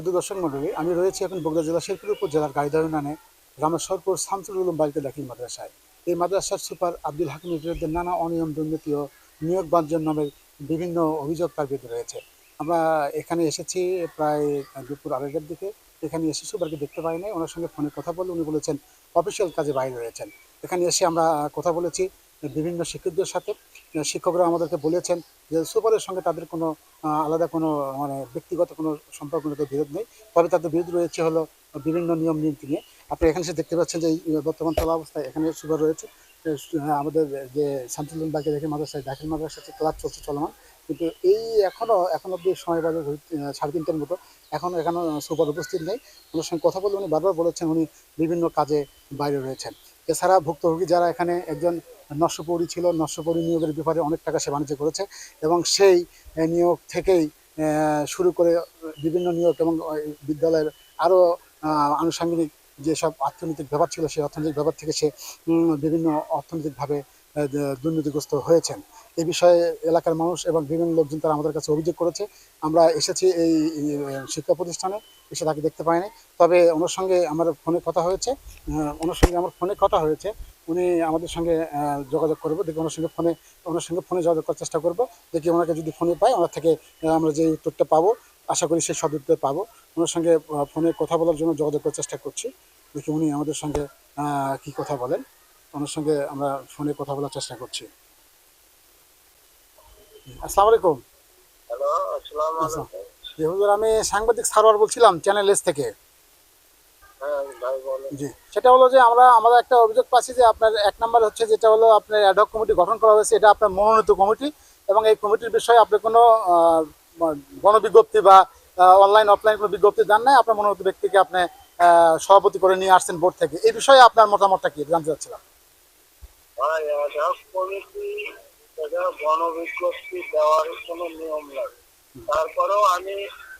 শুধু দর্শক মন্ডলী, আমি রয়েছি এখন বগুড়া জেলা শেরপুর উপজেলার গাইবান্ধা ইউনিয়নে রামেশ্বরপুর শামসুল উলুম বালিকা দাখিল মাদ্রাসায়। এই মাদ্রাসার সুপার আব্দুল হাকিমের বিরুদ্ধে নানা অনিয়ম, দুর্নীতি ও নিয়োগ বাঞ্ছন নামের বিভিন্ন অভিযোগ তার বিরুদ্ধে রয়েছে। আমরা এখানে এসেছি প্রায় দুপুর আড়াইটার দিকে। এখানে এসে সুপারকে দেখতে পাই নাই। ওনার সঙ্গে ফোনে কথা বলে উনি বলেছেন অফিসিয়াল কাজে বাইরে রয়েছেন। এখানে এসে আমরা কথা বলেছি বিভিন্ন শিক্ষকদের সাথে। শিক্ষকরা আমাদেরকে বলেছেন যে সুপারের সঙ্গে তাদের কোনো আলাদা কোনো মানে ব্যক্তিগত কোনো সম্পর্কগত বিরোধ নেই। তবে তাদের বিরোধ রয়েছে হলো বিভিন্ন নিয়ম নীতি নিয়ে। আপনি এখানে এসে দেখতে পাচ্ছেন যে এই বর্তমান চলা অবস্থায় এখানে সুপার রয়েছে। আমাদের যে শামসুল বালিকা দাখিল মাদ্রাসায় দাখিল মাদ্রাসাতে ক্লাস চলছে চলমান। কিন্তু এই এখন অব্দি সময় বাজে 3:30টার মতো। এখনও সুপার উপস্থিত নেই। ওনার সঙ্গে কথা বলে উনি বারবার বলেছেন উনি বিভিন্ন কাজে বাইরে রয়েছেন। এছাড়া ভুক্তভোগী যারা এখানে একজন নস্যপৌরী ছিল, নস্যপৌরী নিয়োগের ব্যাপারে অনেক টাকা সে বাণিজ্য করেছে এবং সেই নিয়োগ থেকেই শুরু করে বিভিন্ন নিয়োগ এবং বিদ্যালয়ের আরও আনুষঙ্গিক যেসব অর্থনৈতিক ব্যাপার ছিল সেই অর্থনৈতিক ব্যাপার থেকে সে বিভিন্ন অর্থনৈতিকভাবে দুর্নীতিগ্রস্ত হয়েছেন। এই বিষয়ে এলাকার মানুষ এবং বিভিন্ন লোকজন তারা আমাদের কাছে অভিযোগ করেছে। আমরা এসেছি এই শিক্ষা প্রতিষ্ঠানে, এসে তাকে দেখতে পাইনি। তবে ওনার সঙ্গে আমার ফোনে কথা হয়েছে। উনি আমাদের সঙ্গে যোগাযোগ করবো, দেখি ওনার সঙ্গে ফোনে যোগাযোগ করার চেষ্টা করবো। দেখি ওনাকে যদি ফোনে পাই, ওনার থেকে আমরা যে উত্তরটা পাবো আশা করি সেই সদ উত্তর পাবো। ওনার সঙ্গে ফোনে কথা বলার জন্য যোগাযোগ করার চেষ্টা করছি। দেখি উনি আমাদের সঙ্গে কি কথা বলেন। ওনার সঙ্গে আমরা ফোনে কথা বলার চেষ্টা করছি। আসসালামু আলাইকুম। হ্যালো, আসসালামু আচ্ছা, আলাইকুম। জি হুজুর, আমি সাংবাদিক সারোয়ার বলছিলাম চ্যানেল এস থেকে। হ্যাঁ ভাই, বলেন। জি, সেটা হলো যে আমরা একটা অভিযোগ পাচ্ছি যে আপনার এক নাম্বার হচ্ছে যেটা হলো আপনার অ্যাডহক কমিটি গঠন করা হয়েছে, এটা আপনার মনোনীত কমিটি এবং এই কমিটির বিষয়ে আপনি কোনো গণবিজ্ঞপ্তি বা অনলাইন অফলাইন কোনো বিজ্ঞপ্তি দেন নাই। আপনার মনোনীত ব্যক্তিকে আপনি সভাপতি করে নিয়ে আসছেন বোর্ড থেকে। এই বিষয়ে আপনার মতামতটা কি জানতে চাচ্ছিলাম। ভাই, অ্যাডহক কমিটি এটা গণবিজ্ঞপ্তি দেওয়ার কোনো নিয়ম নাই। তারপরেও আমি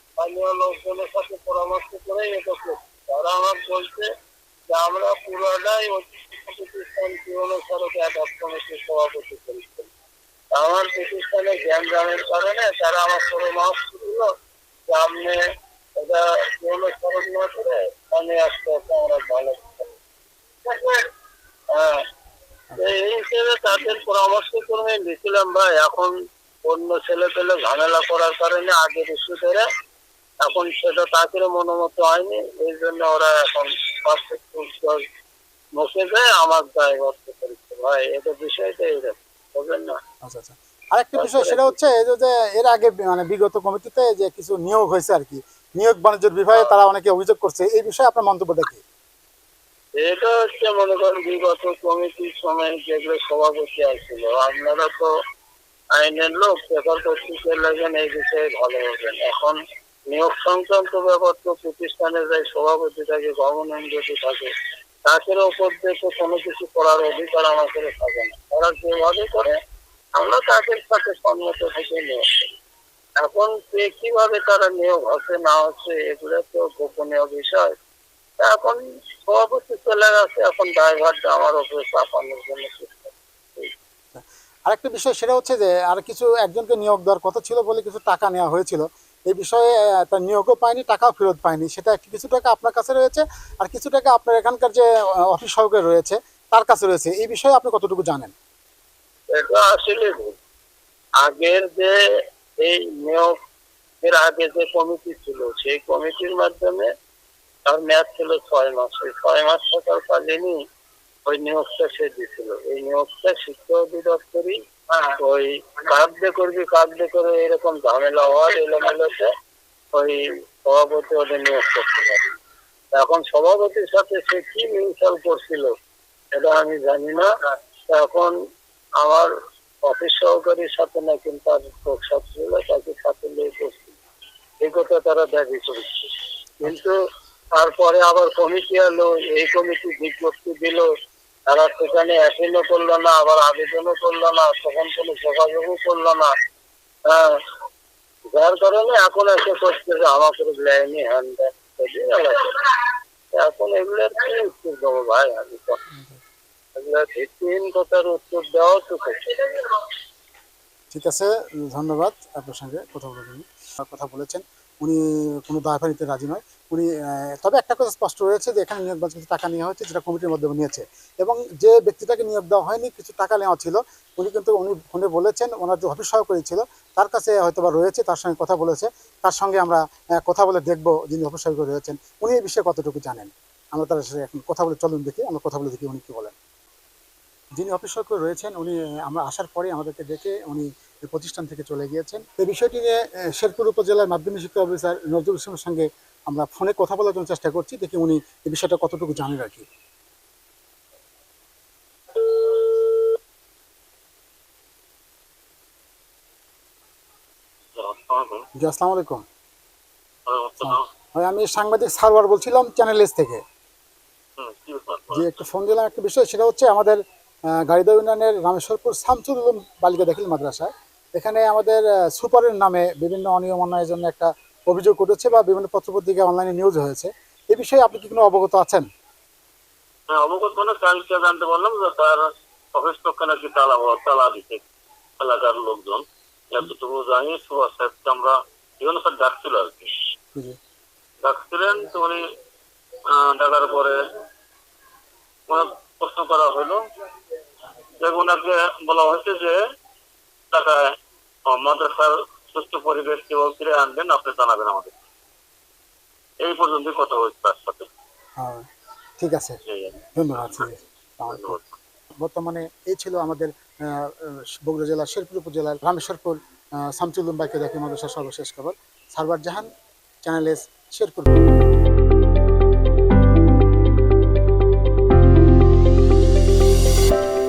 স্থানীয় লোকজনের সাথে পরামর্শ করে এটা করছি। তারা আমার বলছে যে আমরা পুরোটাই প্রতিষ্ঠান পুরনো সড়কে অ্যাডহক কমিটির সভাপতি করেছি। আমার প্রতিষ্ঠানে জ্ঞানজামের কারণে তারা আমার পরামর্শ দিল যে আপনি এটা পুরনো সড়ক না করে আমি আস্তে আস্তে আমরা ভালো। হ্যাঁ, এই হিসেবে তাদের পরামর্শ করে লিখলাম ভাই। এখন অন্য ছেলে পেলে ঝামেলা করার কারণে আগের ইস্যু ধরে এখন সেটা তাদের মনোমত হয়নি। এই জন্য ওরা এখন মুখে যায় আমার দায়বদ্ধ করেছে। ভাই, এটা বিষয়টা এরকম বুঝলেন না। আচ্ছা আচ্ছা, আরেকটা বিষয় সেটা হচ্ছে এই যে এর আগে মানে বিগত কমিটিতে যে কিছু নিয়োগ হয়েছে আর কি, নিয়োগ বাণিজ্যের বিভাগে তারা অনেকে অভিযোগ করছে। এই বিষয়ে আপনার মন্তব্যটা কি? এটা হচ্ছে মনে করেন বিগত কমিটির সময় যেগুলো সভাপতি আসছিল, আপনারা তো আইনের লোক, পেপার পত্রিকার লাগেন, এই বিষয়ে ভালো হবেন। এখন নিয়োগ সংক্রান্ত ব্যাপার তো প্রতিষ্ঠানের যাই সভাপতি থাকে, গভর্নমেন্ট যদি থাকে তাদের ওপর দিয়ে তো কোনো কিছু করার অধিকার আমাদের থাকে না। ওরা যেভাবে করে আমরা তাদের সাথে সম্মত থেকে নিয়োগ করি। এখন কিভাবে তারা নিয়োগ হচ্ছে না হচ্ছে এগুলো তো গোপনীয় বিষয়। এখন সভাপতি চলে গেছে, এখন দায়ভারটা আমার উপরে চাপানোর জন্য চেষ্টা করছি। আরেকটা বিষয় সেটা হচ্ছে যে আর কিছু একজনকে নিয়োগ দেওয়ার কথা ছিল বলে কিছু টাকা নেওয়া হয়েছিল। এই বিষয়ে তার নিয়োগও পায়নি, টাকাও ফেরত পায়নি। সেটা কিছু টাকা আপনার কাছে রয়েছে আর কিছু টাকা আপনার এখানকার যে অফিস সহকারী রয়েছে তার কাছে রয়েছে। এই বিষয়ে আপনি কতটুকু জানেন? এটা আসলে আগের যে এই নিয়োগ এর আগে যে কমিটি ছিল সেই কমিটির মাধ্যমে তার মেয়াদ ছিল 6 মাস। ওই 6 মাস থাকার কালীনই ওই নিয়োগটা সে দিছিল। এই নিয়োগটা শিক্ষা অধিদপ্তরই ওই কাগদে করে এরকম ঝামেলা হওয়ার এলোমেলোতে ওই সভাপতি ওদের নিয়োগ করতে পারে। এখন সভাপতির সাথে সে কি মিউচুয়াল করছিল এটা আমি জানি না। এখন আমার অফিস সহকারীর সাথে নাকি তার সাথে ছিল, তাকে সাথে নিয়ে করছিল, এই কথা তারা দাবি করেছে। কিন্তু তারপরে আবার কমিটি এলো, এই কমিটি বিজ্ঞপ্তি দিল, তারা সেখানে অ্যাপিলও করলো না, আবার আবেদনও করলো না, তখন কোনো যোগাযোগও করলো না। হ্যাঁ, যার কারণে এখন এসে করছে যে আমাকে দেয়নি, হ্যান দেন। এখন এগুলোর কি উত্তর দেবো ভাই? আমি তো এগুলো ভিত্তিহীন কথার উত্তর দেওয়া তো ঠিক আছে, ধন্যবাদ। আপনার সঙ্গে কথা বলেছেন। উনি কোনো দায়ভার নিতে রাজি নয়। উনি তবে একটা কথা স্পষ্ট রয়েছে যে এখানে নিয়োগ বাবদ কিছু টাকা নেওয়া হয়েছে, যেটা কমিটির মাধ্যমে নিয়েছে, এবং যে ব্যক্তিটাকে নিয়োগ দেওয়া হয়নি কিছু টাকা নেওয়া ছিল, উনি ফোনে বলেছেন ওনার যে অফিস সহকারী ছিল তার কাছে হয়তো বা রয়েছে, তার সঙ্গে কথা বলেছে, তার সঙ্গে আমরা কথা বলে দেখব যিনি অফিস সহকারী রয়েছেন উনি এই বিষয়ে কতটুকু জানেন। আমরা তার সাথে এখন কথা বলে চলুন দেখি, আমরা কথা বলে দেখি উনি কী বলেন। যিনি অফিস সহকারী রয়েছেন উনি আমরা আসার পরে আমাদেরকে ডেকে উনি এই প্রতিষ্ঠান থেকে চলে গিয়েছেন। এই বিষয়টি নিয়ে শেরপুর উপজেলার মাধ্যমিক শিক্ষা অফিসার নজরুল ইসলামের সঙ্গে আমরা ফোনে কথা বলার জন্য চেষ্টা করছি, দেখি উনি এই বিষয়টা কতটুকু জানেন আর কি। জি, আসসালামু আলাইকুম। আমি সাংবাদিক সারওয়ার বলছিলাম চ্যানেল এস থেকে। যে একটু ফোন দিলাম একটা বিষয়, সেটা হচ্ছে আমাদের গাড়িদহ ইউনিয়নের রামেশ্বরপুর শামসুল উলুম বালিকা দাখিল মাদ্রাসায় এখানে আমাদের সুপারের নামে বিভিন্ন অনিয়ম অন্যায়ের জন্য একটা অভিযোগ উঠেছে বা বিভিন্ন পত্রপত্রিকা অনলাইনে নিউজ হয়েছে। এই বিষয়ে আপনি কি কোনো অবগত আছেন? হ্যাঁ, অবগত মানে কালকে জানতে পারলাম যে তার অফিস পক্ষে নাকি তালা দিতে এলাকার লোকজন, এতটুকু জানি। সুভাষ সাহেবকে আমরা বিভিন্ন স্যার ডাকছিল আর কি, জি ডাকছিলেন। তো উনি ডাকার পরে প্রশ্ন করা হলো যে ওনাকে বলা হয়েছে যে টাকায় মাদ্রাসার সুস্থ পরিবেশ কিভাবে ফিরে আনবেন আপনি জানাবেন আমাদের। এই পর্যন্ত কথা হয়েছে তার সাথে। ঠিক আছে, ধন্যবাদ। বর্তমানে এই ছিল আমাদের বগুড়া জেলার শেরপুর উপজেলার রামেশ্বরপুর শামসুল উলুম বালিকা দাখিল মাদ্রাসার সর্বশেষ খবর। সারওয়ার জাহান, চ্যানেল এস, শেরপুর।